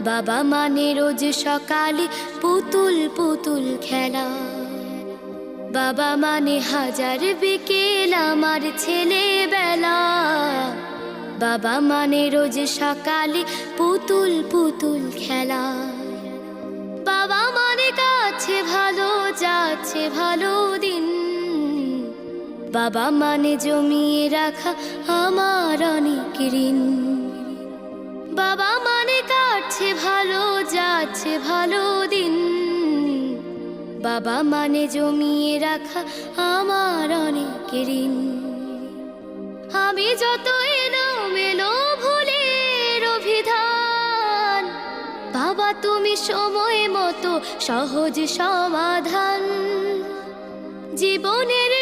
বাবা মানে রোজ সকালে পুতুল পুতুল খেলা। বাবা মানে হাজার বিকেল আমার ছেলেবেলা। বাবা মানে রোজ সকালে পুতুল পুতুল খেলা। বাবা মানে কাছে ভালো যাচ্ছে ভালো দিন। বাবা মানে জমিয়ে রাখা আমার অনেক ঋণ। বাবা মানে কাটছে ভালো যাচ্ছে ভালো দিন। বাবা মানে জমিয়ে রাখা আমার অনেক ঋণ। আমি যত এলোমেলো ভুলের অভিধান, বাবা তুমি সময় মতো সহজ সমাধান। জীবনের